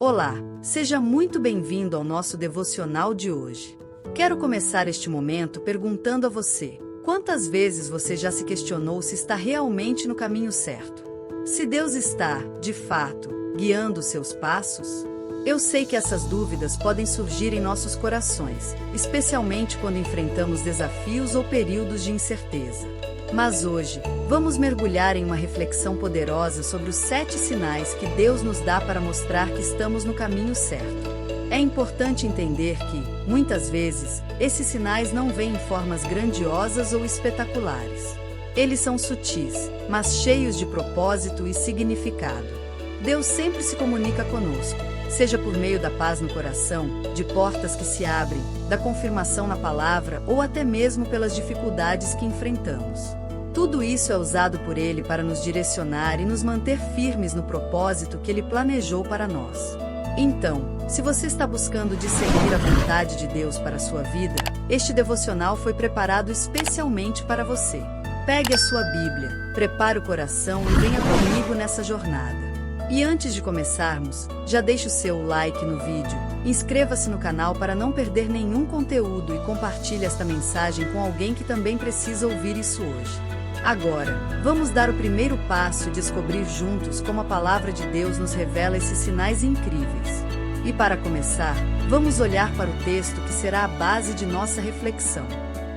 Olá, seja muito bem-vindo ao nosso devocional de hoje. Quero começar este momento perguntando a você: quantas vezes você já se questionou se está realmente no caminho certo? Se Deus está, de fato, guiando os seus passos? Eu sei que essas dúvidas podem surgir em nossos corações, especialmente quando enfrentamos desafios ou períodos de incerteza. Mas hoje, vamos mergulhar em uma reflexão poderosa sobre os 7 sinais que Deus nos dá para mostrar que estamos no caminho certo. É importante entender que, muitas vezes, esses sinais não vêm em formas grandiosas ou espetaculares. Eles são sutis, mas cheios de propósito e significado. Deus sempre se comunica conosco, seja por meio da paz no coração, de portas que se abrem, da confirmação na palavra ou até mesmo pelas dificuldades que enfrentamos. Tudo isso é usado por Ele para nos direcionar e nos manter firmes no propósito que Ele planejou para nós. Então, se você está buscando discernir a vontade de Deus para a sua vida, este devocional foi preparado especialmente para você. Pegue a sua Bíblia, prepare o coração e venha comigo nessa jornada. E antes de começarmos, já deixe o seu like no vídeo, inscreva-se no canal para não perder nenhum conteúdo e compartilhe esta mensagem com alguém que também precisa ouvir isso hoje. Agora, vamos dar o primeiro passo e descobrir juntos como a palavra de Deus nos revela esses sinais incríveis. E para começar, vamos olhar para o texto que será a base de nossa reflexão.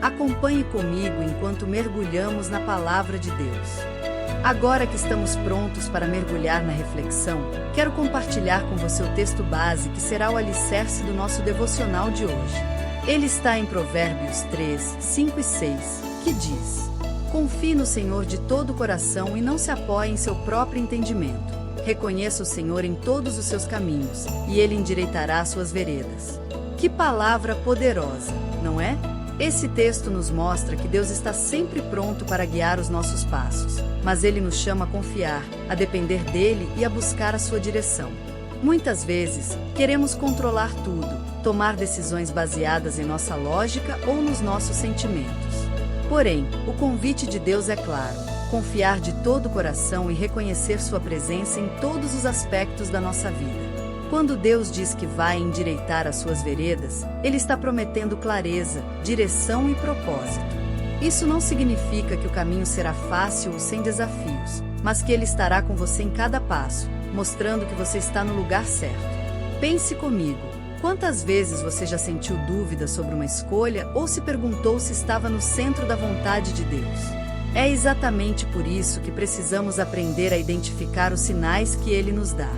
Acompanhe comigo enquanto mergulhamos na palavra de Deus. Agora que estamos prontos para mergulhar na reflexão, quero compartilhar com você o texto base que será o alicerce do nosso devocional de hoje. Ele está em Provérbios 3, 5 e 6, que diz: confie no Senhor de todo o coração e não se apoie em seu próprio entendimento. Reconheça o Senhor em todos os seus caminhos, e Ele endireitará suas veredas. Que palavra poderosa, não é? Esse texto nos mostra que Deus está sempre pronto para guiar os nossos passos, mas Ele nos chama a confiar, a depender dEle e a buscar a sua direção. Muitas vezes, queremos controlar tudo, tomar decisões baseadas em nossa lógica ou nos nossos sentimentos. Porém, o convite de Deus é claro: confiar de todo o coração e reconhecer sua presença em todos os aspectos da nossa vida. Quando Deus diz que vai endireitar as suas veredas, Ele está prometendo clareza, direção e propósito. Isso não significa que o caminho será fácil ou sem desafios, mas que Ele estará com você em cada passo, mostrando que você está no lugar certo. Pense comigo. Quantas vezes você já sentiu dúvidas sobre uma escolha ou se perguntou se estava no centro da vontade de Deus? É exatamente por isso que precisamos aprender a identificar os sinais que Ele nos dá.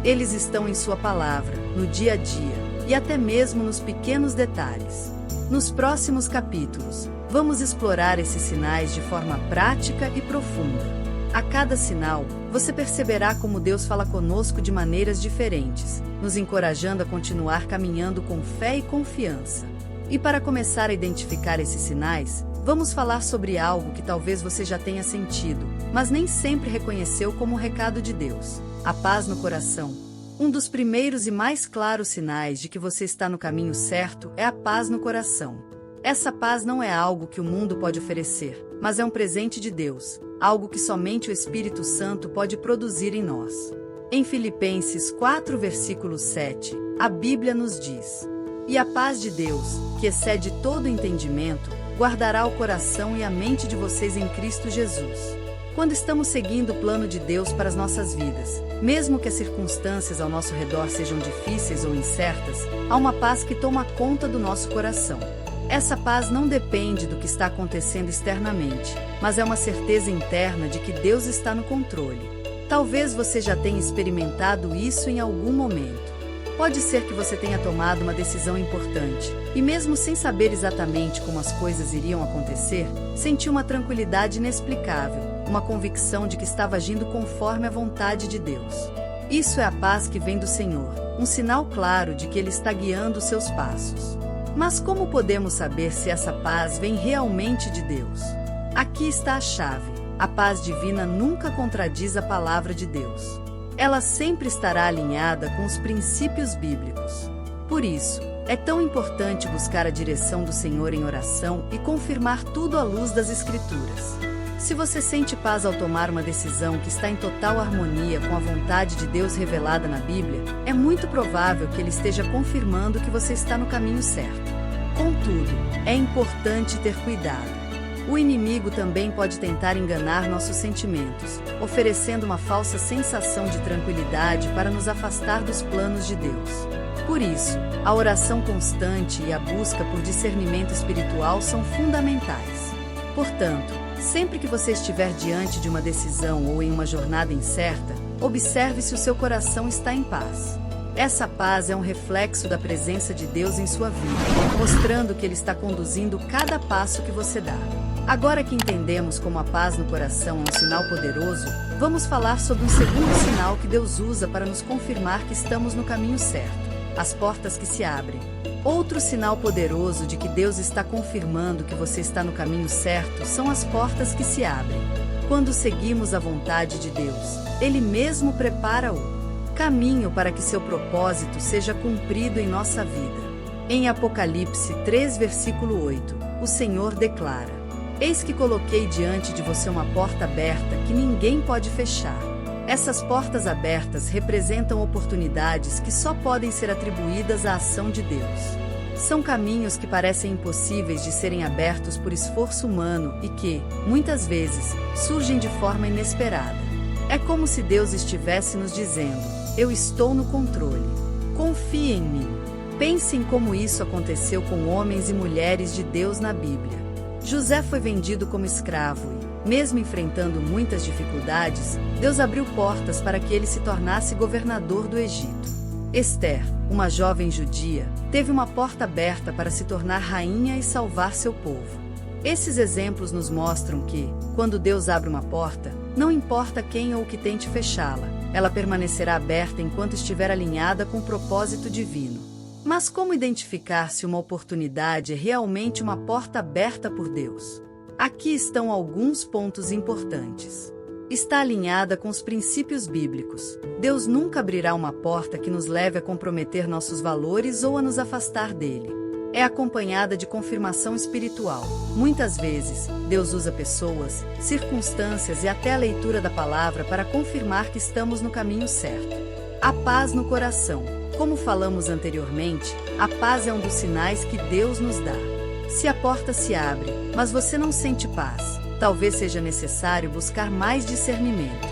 Eles estão em Sua palavra, no dia a dia, e até mesmo nos pequenos detalhes. Nos próximos capítulos, vamos explorar esses sinais de forma prática e profunda. A cada sinal, você perceberá como Deus fala conosco de maneiras diferentes, nos encorajando a continuar caminhando com fé e confiança. E para começar a identificar esses sinais, vamos falar sobre algo que talvez você já tenha sentido, mas nem sempre reconheceu como um recado de Deus: a paz no coração. Um dos primeiros e mais claros sinais de que você está no caminho certo é a paz no coração. Essa paz não é algo que o mundo pode oferecer, mas é um presente de Deus, algo que somente o Espírito Santo pode produzir em nós. Em Filipenses 4, versículo 7, a Bíblia nos diz: e a paz de Deus, que excede todo entendimento, guardará o coração e a mente de vocês em Cristo Jesus. Quando estamos seguindo o plano de Deus para as nossas vidas, mesmo que as circunstâncias ao nosso redor sejam difíceis ou incertas, há uma paz que toma conta do nosso coração. Essa paz não depende do que está acontecendo externamente, mas é uma certeza interna de que Deus está no controle. Talvez você já tenha experimentado isso em algum momento. Pode ser que você tenha tomado uma decisão importante, e mesmo sem saber exatamente como as coisas iriam acontecer, sentiu uma tranquilidade inexplicável, uma convicção de que estava agindo conforme a vontade de Deus. Isso é a paz que vem do Senhor, um sinal claro de que Ele está guiando os seus passos. Mas como podemos saber se essa paz vem realmente de Deus? Aqui está a chave: a paz divina nunca contradiz a palavra de Deus. Ela sempre estará alinhada com os princípios bíblicos. Por isso, é tão importante buscar a direção do Senhor em oração e confirmar tudo à luz das Escrituras. Se você sente paz ao tomar uma decisão que está em total harmonia com a vontade de Deus revelada na Bíblia, é muito provável que Ele esteja confirmando que você está no caminho certo. Contudo, é importante ter cuidado. O inimigo também pode tentar enganar nossos sentimentos, oferecendo uma falsa sensação de tranquilidade para nos afastar dos planos de Deus. Por isso, a oração constante e a busca por discernimento espiritual são fundamentais. Portanto, sempre que você estiver diante de uma decisão ou em uma jornada incerta, observe se o seu coração está em paz. Essa paz é um reflexo da presença de Deus em sua vida, mostrando que Ele está conduzindo cada passo que você dá. Agora que entendemos como a paz no coração é um sinal poderoso, vamos falar sobre um segundo sinal que Deus usa para nos confirmar que estamos no caminho certo: as portas que se abrem. Outro sinal poderoso de que Deus está confirmando que você está no caminho certo são as portas que se abrem. Quando seguimos a vontade de Deus, Ele mesmo prepara o caminho para que seu propósito seja cumprido em nossa vida. Em Apocalipse 3, versículo 8, o Senhor declara: Eis que coloquei diante de você uma porta aberta que ninguém pode fechar. Essas portas abertas representam oportunidades que só podem ser atribuídas à ação de Deus. São caminhos que parecem impossíveis de serem abertos por esforço humano e que, muitas vezes, surgem de forma inesperada. É como se Deus estivesse nos dizendo: eu estou no controle. Confie em mim. Pense em como isso aconteceu com homens e mulheres de Deus na Bíblia. José foi vendido como escravo e, mesmo enfrentando muitas dificuldades, Deus abriu portas para que ele se tornasse governador do Egito. Esther, uma jovem judia, teve uma porta aberta para se tornar rainha e salvar seu povo. Esses exemplos nos mostram que, quando Deus abre uma porta, não importa quem ou o que tente fechá-la, ela permanecerá aberta enquanto estiver alinhada com o propósito divino. Mas como identificar se uma oportunidade é realmente uma porta aberta por Deus? Aqui estão alguns pontos importantes. Está alinhada com os princípios bíblicos. Deus nunca abrirá uma porta que nos leve a comprometer nossos valores ou a nos afastar dele. É acompanhada de confirmação espiritual. Muitas vezes, Deus usa pessoas, circunstâncias e até a leitura da palavra para confirmar que estamos no caminho certo. A paz no coração. Como falamos anteriormente, a paz é um dos sinais que Deus nos dá. Se a porta se abre, mas você não sente paz, talvez seja necessário buscar mais discernimento.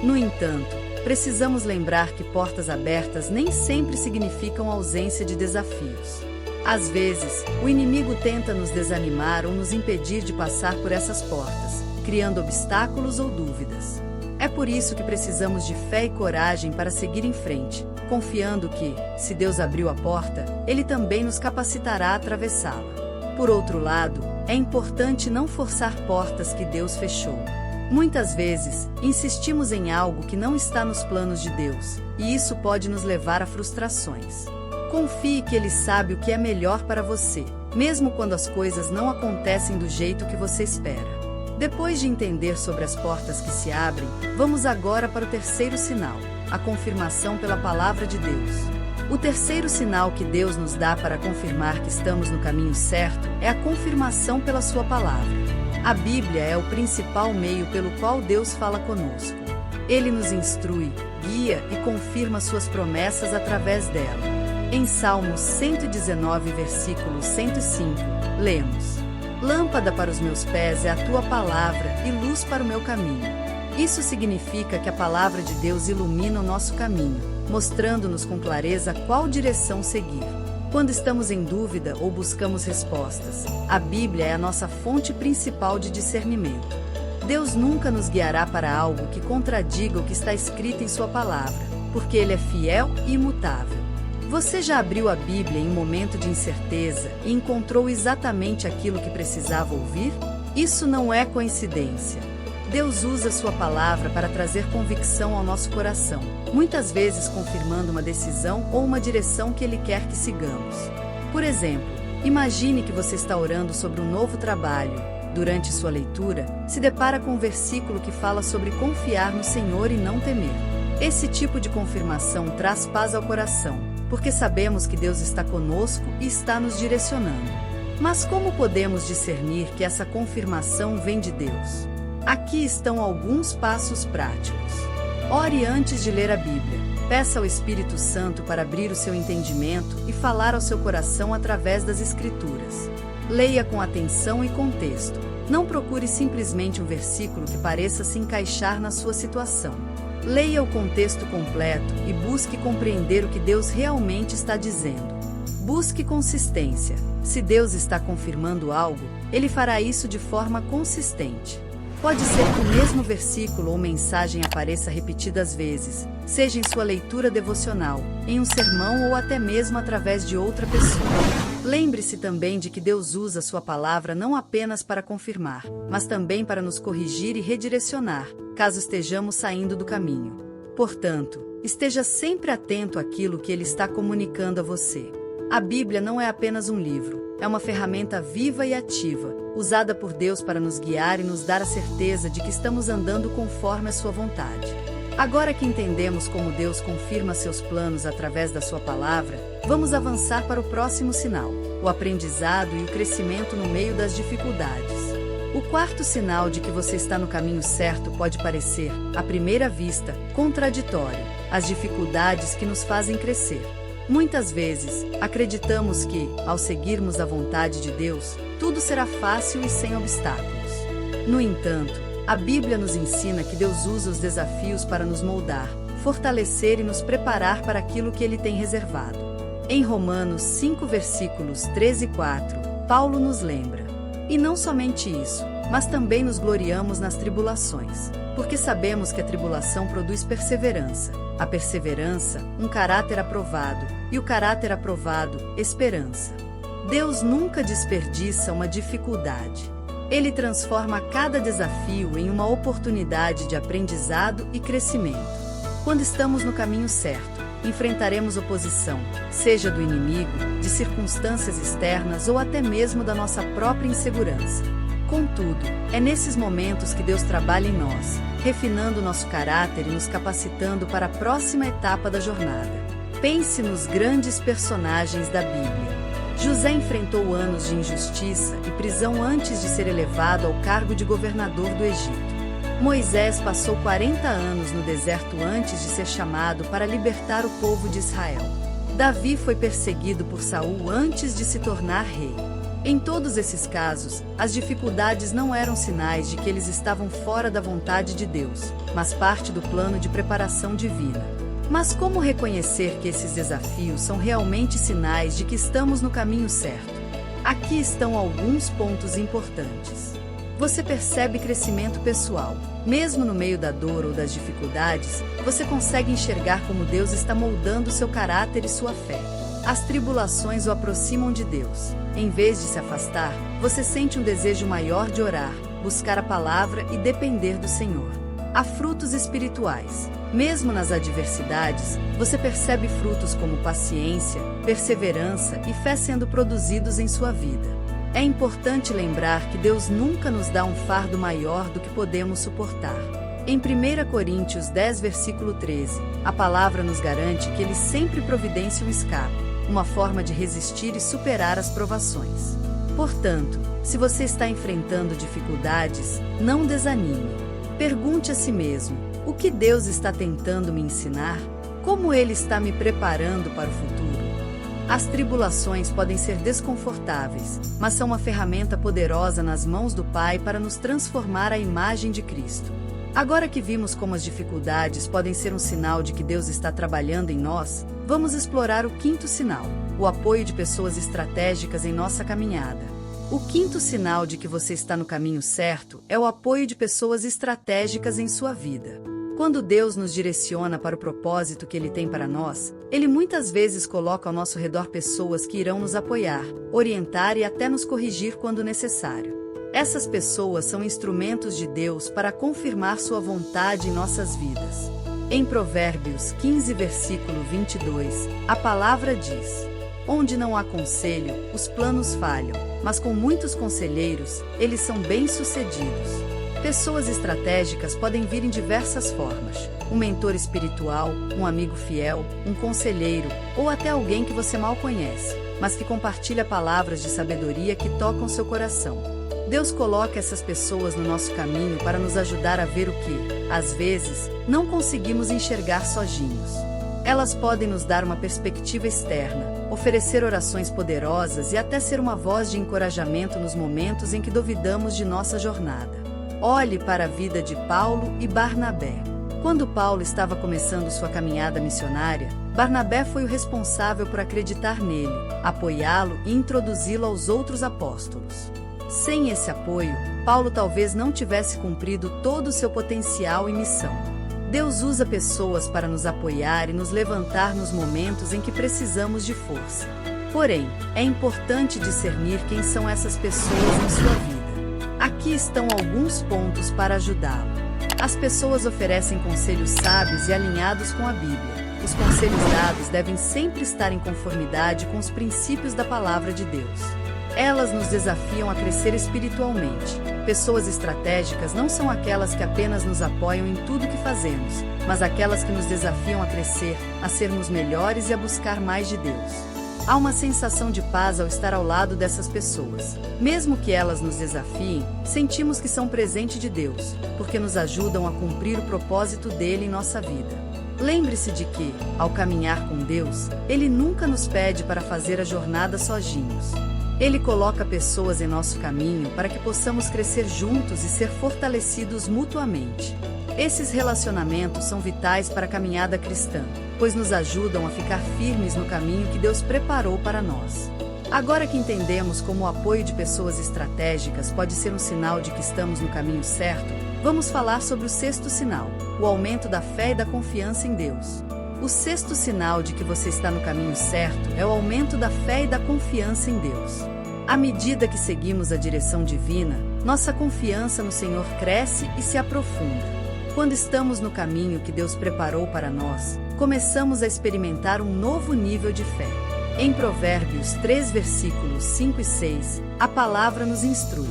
No entanto, precisamos lembrar que portas abertas nem sempre significam ausência de desafios. Às vezes, o inimigo tenta nos desanimar ou nos impedir de passar por essas portas, criando obstáculos ou dúvidas. É por isso que precisamos de fé e coragem para seguir em frente, confiando que, se Deus abriu a porta, Ele também nos capacitará a atravessá-la. Por outro lado, é importante não forçar portas que Deus fechou. Muitas vezes, insistimos em algo que não está nos planos de Deus, e isso pode nos levar a frustrações. Confie que Ele sabe o que é melhor para você, mesmo quando as coisas não acontecem do jeito que você espera. Depois de entender sobre as portas que se abrem, vamos agora para o terceiro sinal, a confirmação pela palavra de Deus. O terceiro sinal que Deus nos dá para confirmar que estamos no caminho certo é a confirmação pela sua palavra. A Bíblia é o principal meio pelo qual Deus fala conosco. Ele nos instrui, guia e confirma suas promessas através dela. Em Salmos 119, versículo 105, lemos: Lâmpada para os meus pés é a tua palavra e luz para o meu caminho. Isso significa que a palavra de Deus ilumina o nosso caminho, mostrando-nos com clareza qual direção seguir. Quando estamos em dúvida ou buscamos respostas, a Bíblia é a nossa fonte principal de discernimento. Deus nunca nos guiará para algo que contradiga o que está escrito em sua palavra, porque Ele é fiel e imutável. Você já abriu a Bíblia em um momento de incerteza e encontrou exatamente aquilo que precisava ouvir? Isso não é coincidência. Deus usa sua palavra para trazer convicção ao nosso coração, muitas vezes confirmando uma decisão ou uma direção que Ele quer que sigamos. Por exemplo, imagine que você está orando sobre um novo trabalho. Durante sua leitura, se depara com um versículo que fala sobre confiar no Senhor e não temer. Esse tipo de confirmação traz paz ao coração, porque sabemos que Deus está conosco e está nos direcionando. Mas como podemos discernir que essa confirmação vem de Deus? Há Aqui estão alguns passos práticos. Ore antes de ler a Bíblia. Peça ao Espírito Santo para abrir o seu entendimento e falar ao seu coração através das Escrituras. Leia com atenção e contexto. Não procure simplesmente um versículo que pareça se encaixar na sua situação. Leia o contexto completo e busque compreender o que Deus realmente está dizendo. Busque consistência. Se Deus está confirmando algo, Ele fará isso de forma consistente. Pode ser que o mesmo versículo ou mensagem apareça repetidas vezes, seja em sua leitura devocional, em um sermão ou até mesmo através de outra pessoa. Lembre-se também de que Deus usa sua palavra não apenas para confirmar, mas também para nos corrigir e redirecionar, caso estejamos saindo do caminho. Portanto, esteja sempre atento àquilo que Ele está comunicando a você. A Bíblia não é apenas um livro, é uma ferramenta viva e ativa, usada por Deus para nos guiar e nos dar a certeza de que estamos andando conforme a sua vontade. Agora que entendemos como Deus confirma seus planos através da sua palavra, vamos avançar para o próximo sinal, o aprendizado e o crescimento no meio das dificuldades. O quarto sinal de que você está no caminho certo pode parecer, à primeira vista, contraditório: as dificuldades que nos fazem crescer. Muitas vezes, acreditamos que, ao seguirmos a vontade de Deus, tudo será fácil e sem obstáculos. No entanto, a Bíblia nos ensina que Deus usa os desafios para nos moldar, fortalecer e nos preparar para aquilo que Ele tem reservado. Em Romanos 5 versículos 13 e 4, Paulo nos lembra: e não somente isso, mas também nos gloriamos nas tribulações, porque sabemos que a tribulação produz perseverança, a perseverança, um caráter aprovado, e o caráter aprovado, esperança. Deus nunca desperdiça uma dificuldade. Ele transforma cada desafio em uma oportunidade de aprendizado e crescimento. Quando estamos no caminho certo, enfrentaremos oposição, seja do inimigo, de circunstâncias externas ou até mesmo da nossa própria insegurança. Contudo, é nesses momentos que Deus trabalha em nós, refinando nosso caráter e nos capacitando para a próxima etapa da jornada. Pense nos grandes personagens da Bíblia. José enfrentou anos de injustiça e prisão antes de ser elevado ao cargo de governador do Egito. Moisés passou 40 anos no deserto antes de ser chamado para libertar o povo de Israel. Davi foi perseguido por Saul antes de se tornar rei. Em todos esses casos, as dificuldades não eram sinais de que eles estavam fora da vontade de Deus, mas parte do plano de preparação divina. Mas como reconhecer que esses desafios são realmente sinais de que estamos no caminho certo? Aqui estão alguns pontos importantes. Você percebe crescimento pessoal. Mesmo no meio da dor ou das dificuldades, você consegue enxergar como Deus está moldando seu caráter e sua fé. As tribulações o aproximam de Deus. Em vez de se afastar, você sente um desejo maior de orar, buscar a palavra e depender do Senhor. Há frutos espirituais. Mesmo nas adversidades, você percebe frutos como paciência, perseverança e fé sendo produzidos em sua vida. É importante lembrar que Deus nunca nos dá um fardo maior do que podemos suportar. Em 1 Coríntios 10, versículo 13, a palavra nos garante que Ele sempre providencia um escape, uma forma de resistir e superar as provações. Portanto, se você está enfrentando dificuldades, não desanime. Pergunte a si mesmo: o que Deus está tentando me ensinar? Como Ele está me preparando para o futuro? As tribulações podem ser desconfortáveis, mas são uma ferramenta poderosa nas mãos do Pai para nos transformar à imagem de Cristo. Agora que vimos como as dificuldades podem ser um sinal de que Deus está trabalhando em nós, vamos explorar o quinto sinal, o apoio de pessoas estratégicas em nossa caminhada. O quinto sinal de que você está no caminho certo é o apoio de pessoas estratégicas em sua vida. Quando Deus nos direciona para o propósito que Ele tem para nós, Ele muitas vezes coloca ao nosso redor pessoas que irão nos apoiar, orientar e até nos corrigir quando necessário. Essas pessoas são instrumentos de Deus para confirmar sua vontade em nossas vidas. Em Provérbios 15, versículo 22, a palavra diz: onde não há conselho, os planos falham, mas com muitos conselheiros, eles são bem-sucedidos. Pessoas estratégicas podem vir em diversas formas: um mentor espiritual, um amigo fiel, um conselheiro, ou até alguém que você mal conhece, mas que compartilha palavras de sabedoria que tocam seu coração. Deus coloca essas pessoas no nosso caminho para nos ajudar a ver o que, às vezes, não conseguimos enxergar sozinhos. Elas podem nos dar uma perspectiva externa, oferecer orações poderosas e até ser uma voz de encorajamento nos momentos em que duvidamos de nossa jornada. Olhe para a vida de Paulo e Barnabé. Quando Paulo estava começando sua caminhada missionária, Barnabé foi o responsável por acreditar nele, apoiá-lo e introduzi-lo aos outros apóstolos. Sem esse apoio, Paulo talvez não tivesse cumprido todo o seu potencial e missão. Deus usa pessoas para nos apoiar e nos levantar nos momentos em que precisamos de força. Porém, é importante discernir quem são essas pessoas em sua vida. Aqui estão alguns pontos para ajudá-lo. As pessoas oferecem conselhos sábios e alinhados com a Bíblia. Os conselhos dados devem sempre estar em conformidade com os princípios da palavra de Deus. Elas nos desafiam a crescer espiritualmente. Pessoas estratégicas não são aquelas que apenas nos apoiam em tudo que fazemos, mas aquelas que nos desafiam a crescer, a sermos melhores e a buscar mais de Deus. Há uma sensação de paz ao estar ao lado dessas pessoas. Mesmo que elas nos desafiem, sentimos que são presente de Deus, porque nos ajudam a cumprir o propósito dele em nossa vida. Lembre-se de que, ao caminhar com Deus, Ele nunca nos pede para fazer a jornada sozinhos. Ele coloca pessoas em nosso caminho para que possamos crescer juntos e ser fortalecidos mutuamente. Esses relacionamentos são vitais para a caminhada cristã, pois nos ajudam a ficar firmes no caminho que Deus preparou para nós. Agora que entendemos como o apoio de pessoas estratégicas pode ser um sinal de que estamos no caminho certo, vamos falar sobre o sexto sinal, o aumento da fé e da confiança em Deus. O sexto sinal de que você está no caminho certo é o aumento da fé e da confiança em Deus. À medida que seguimos a direção divina, nossa confiança no Senhor cresce e se aprofunda. Quando estamos no caminho que Deus preparou para nós, começamos a experimentar um novo nível de fé. Em Provérbios 3, versículos 5 e 6, a palavra nos instrui: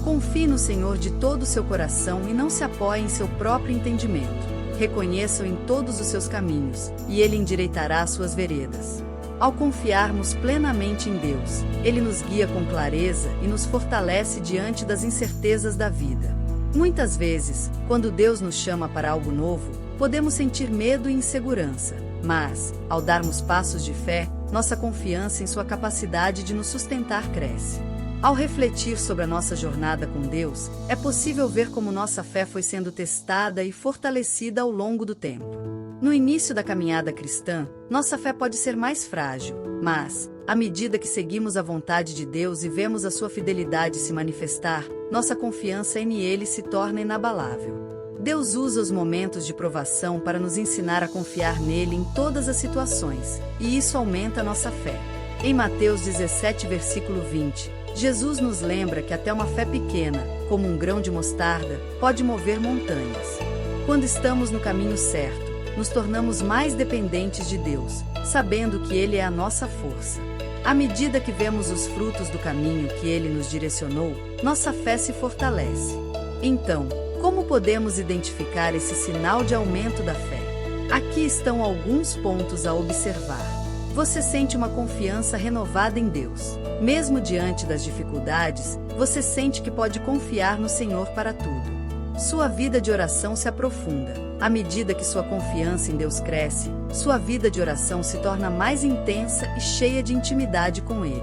confie no Senhor de todo o seu coração e não se apoie em seu próprio entendimento. Reconheça-o em todos os seus caminhos, e Ele endireitará as suas veredas. Ao confiarmos plenamente em Deus, Ele nos guia com clareza e nos fortalece diante das incertezas da vida. Muitas vezes, quando Deus nos chama para algo novo, podemos sentir medo e insegurança, mas, ao darmos passos de fé, nossa confiança em sua capacidade de nos sustentar cresce. Ao refletir sobre a nossa jornada com Deus, é possível ver como nossa fé foi sendo testada e fortalecida ao longo do tempo. No início da caminhada cristã, nossa fé pode ser mais frágil, mas, à medida que seguimos a vontade de Deus e vemos a sua fidelidade se manifestar, nossa confiança nele se torna inabalável. Deus usa os momentos de provação para nos ensinar a confiar nele em todas as situações, e isso aumenta nossa fé. Em Mateus 17, versículo 20, Jesus nos lembra que até uma fé pequena, como um grão de mostarda, pode mover montanhas. Quando estamos no caminho certo, nos tornamos mais dependentes de Deus, sabendo que Ele é a nossa força. À medida que vemos os frutos do caminho que Ele nos direcionou, nossa fé se fortalece. Então, como podemos identificar esse sinal de aumento da fé? Aqui estão alguns pontos a observar. Você sente uma confiança renovada em Deus. Mesmo diante das dificuldades, você sente que pode confiar no Senhor para tudo. Sua vida de oração se aprofunda. À medida que sua confiança em Deus cresce, sua vida de oração se torna mais intensa e cheia de intimidade com Ele.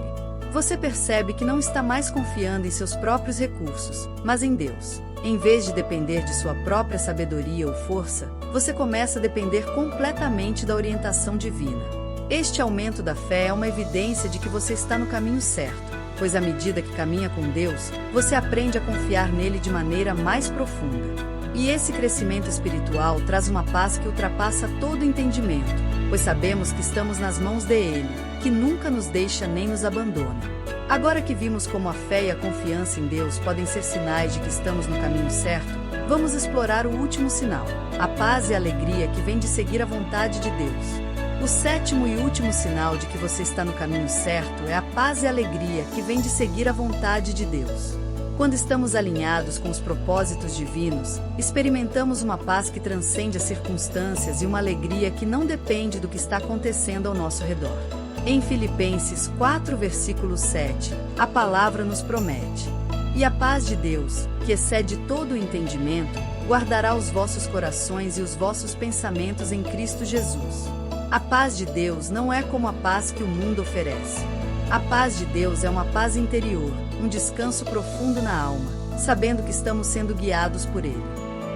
Você percebe que não está mais confiando em seus próprios recursos, mas em Deus. Em vez de depender de sua própria sabedoria ou força, você começa a depender completamente da orientação divina. Este aumento da fé é uma evidência de que você está no caminho certo, pois à medida que caminha com Deus, você aprende a confiar nele de maneira mais profunda. E esse crescimento espiritual traz uma paz que ultrapassa todo entendimento, pois sabemos que estamos nas mãos dele, que nunca nos deixa nem nos abandona. Agora que vimos como a fé e a confiança em Deus podem ser sinais de que estamos no caminho certo, vamos explorar o último sinal, a paz e a alegria que vem de seguir a vontade de Deus. O sétimo e último sinal de que você está no caminho certo é a paz e a alegria que vem de seguir a vontade de Deus. Quando estamos alinhados com os propósitos divinos, experimentamos uma paz que transcende as circunstâncias e uma alegria que não depende do que está acontecendo ao nosso redor. Em Filipenses 4, versículo 7, a palavra nos promete: E a paz de Deus, que excede todo o entendimento, guardará os vossos corações e os vossos pensamentos em Cristo Jesus. A paz de Deus não é como a paz que o mundo oferece. A paz de Deus é uma paz interior, um descanso profundo na alma, sabendo que estamos sendo guiados por Ele.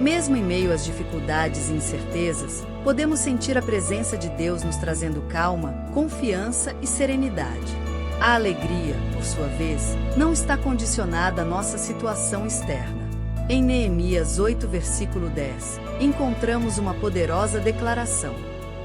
Mesmo em meio às dificuldades e incertezas, podemos sentir a presença de Deus nos trazendo calma, confiança e serenidade. A alegria, por sua vez, não está condicionada à nossa situação externa. Em Neemias 8, versículo 10, encontramos uma poderosa declaração: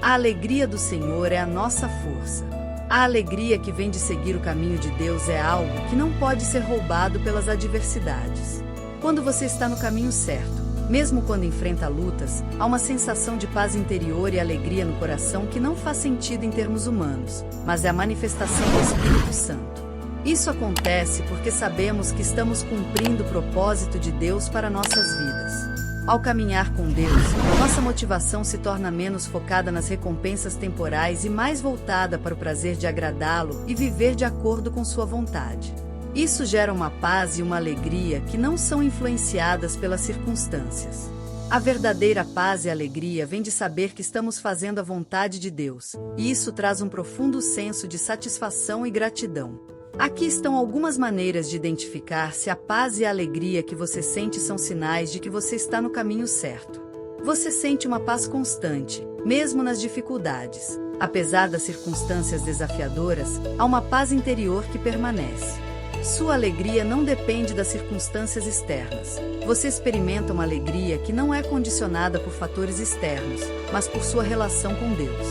a alegria do Senhor é a nossa força. A alegria que vem de seguir o caminho de Deus é algo que não pode ser roubado pelas adversidades. Quando você está no caminho certo, mesmo quando enfrenta lutas, há uma sensação de paz interior e alegria no coração que não faz sentido em termos humanos, mas é a manifestação do Espírito Santo. Isso acontece porque sabemos que estamos cumprindo o propósito de Deus para nossas vidas. Ao caminhar com Deus, nossa motivação se torna menos focada nas recompensas temporais e mais voltada para o prazer de agradá-lo e viver de acordo com sua vontade. Isso gera uma paz e uma alegria que não são influenciadas pelas circunstâncias. A verdadeira paz e alegria vem de saber que estamos fazendo a vontade de Deus, e isso traz um profundo senso de satisfação e gratidão. Aqui estão algumas maneiras de identificar se a paz e a alegria que você sente são sinais de que você está no caminho certo. Você sente uma paz constante, mesmo nas dificuldades. Apesar das circunstâncias desafiadoras, há uma paz interior que permanece. Sua alegria não depende das circunstâncias externas. Você experimenta uma alegria que não é condicionada por fatores externos, mas por sua relação com Deus.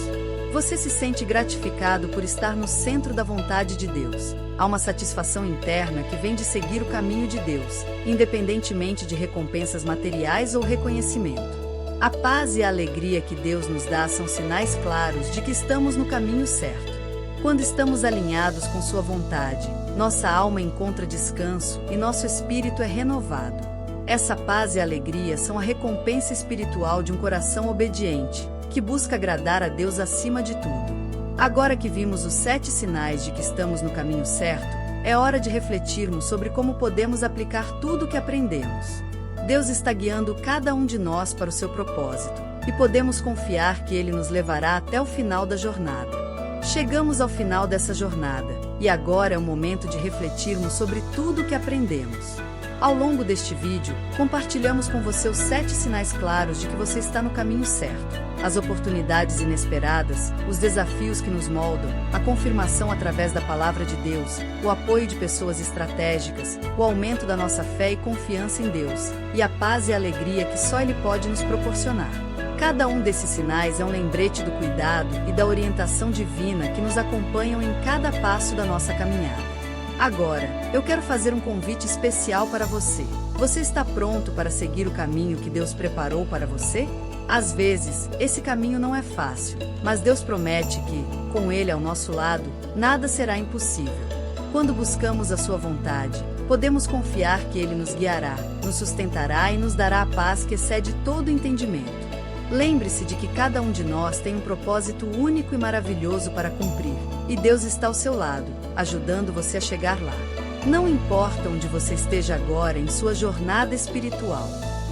Você se sente gratificado por estar no centro da vontade de Deus. Há uma satisfação interna que vem de seguir o caminho de Deus, independentemente de recompensas materiais ou reconhecimento. A paz e a alegria que Deus nos dá são sinais claros de que estamos no caminho certo. Quando estamos alinhados com sua vontade, nossa alma encontra descanso e nosso espírito é renovado. Essa paz e alegria são a recompensa espiritual de um coração obediente, que busca agradar a Deus acima de tudo. Agora que vimos os 7 sinais de que estamos no caminho certo, é hora de refletirmos sobre como podemos aplicar tudo o que aprendemos. Deus está guiando cada um de nós para o seu propósito, e podemos confiar que Ele nos levará até o final da jornada. Chegamos ao final dessa jornada, e agora é o momento de refletirmos sobre tudo o que aprendemos. Ao longo deste vídeo, compartilhamos com você os 7 sinais claros de que você está no caminho certo. As oportunidades inesperadas, os desafios que nos moldam, a confirmação através da palavra de Deus, o apoio de pessoas estratégicas, o aumento da nossa fé e confiança em Deus, e a paz e a alegria que só Ele pode nos proporcionar. Cada um desses sinais é um lembrete do cuidado e da orientação divina que nos acompanham em cada passo da nossa caminhada. Agora, eu quero fazer um convite especial para você. Você está pronto para seguir o caminho que Deus preparou para você? Às vezes, esse caminho não é fácil, mas Deus promete que, com Ele ao nosso lado, nada será impossível. Quando buscamos a sua vontade, podemos confiar que Ele nos guiará, nos sustentará e nos dará a paz que excede todo entendimento. Lembre-se de que cada um de nós tem um propósito único e maravilhoso para cumprir, e Deus está ao seu lado, ajudando você a chegar lá. Não importa onde você esteja agora em sua jornada espiritual.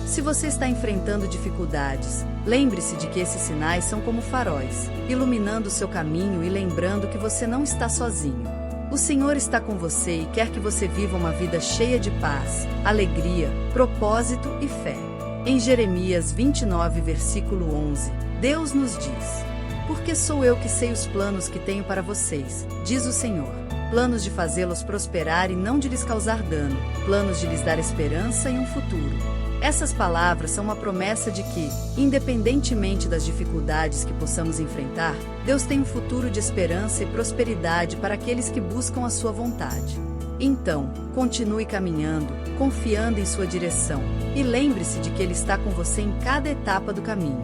Se você está enfrentando dificuldades, lembre-se de que esses sinais são como faróis, iluminando o seu caminho e lembrando que você não está sozinho. O Senhor está com você e quer que você viva uma vida cheia de paz, alegria, propósito e fé. Em Jeremias 29, versículo 11, Deus nos diz: porque sou eu que sei os planos que tenho para vocês, diz o Senhor, planos de fazê-los prosperar e não de lhes causar dano, planos de lhes dar esperança e um futuro. Essas palavras são uma promessa de que, independentemente das dificuldades que possamos enfrentar, Deus tem um futuro de esperança e prosperidade para aqueles que buscam a sua vontade. Então, continue caminhando, confiando em sua direção, e lembre-se de que Ele está com você em cada etapa do caminho.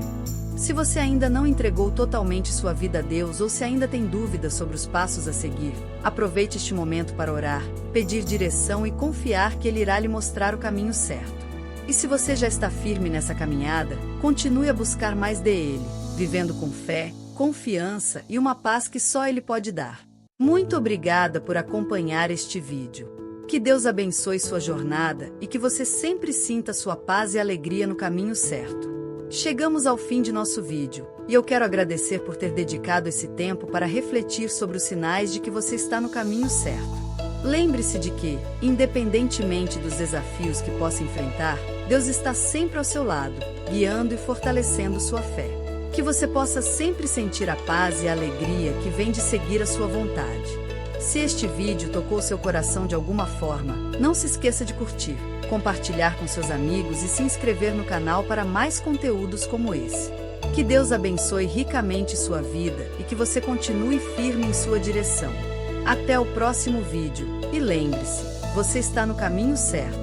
Se você ainda não entregou totalmente sua vida a Deus ou se ainda tem dúvidas sobre os passos a seguir, aproveite este momento para orar, pedir direção e confiar que Ele irá lhe mostrar o caminho certo. E se você já está firme nessa caminhada, continue a buscar mais dele, vivendo com fé, confiança e uma paz que só Ele pode dar. Muito obrigada por acompanhar este vídeo. Que Deus abençoe sua jornada e que você sempre sinta sua paz e alegria no caminho certo. Chegamos ao fim de nosso vídeo, e eu quero agradecer por ter dedicado esse tempo para refletir sobre os sinais de que você está no caminho certo. Lembre-se de que, independentemente dos desafios que possa enfrentar, Deus está sempre ao seu lado, guiando e fortalecendo sua fé. Que você possa sempre sentir a paz e a alegria que vem de seguir a sua vontade. Se este vídeo tocou seu coração de alguma forma, não se esqueça de curtir, compartilhar com seus amigos e se inscrever no canal para mais conteúdos como esse. Que Deus abençoe ricamente sua vida e que você continue firme em sua direção. Até o próximo vídeo, e lembre-se, você está no caminho certo.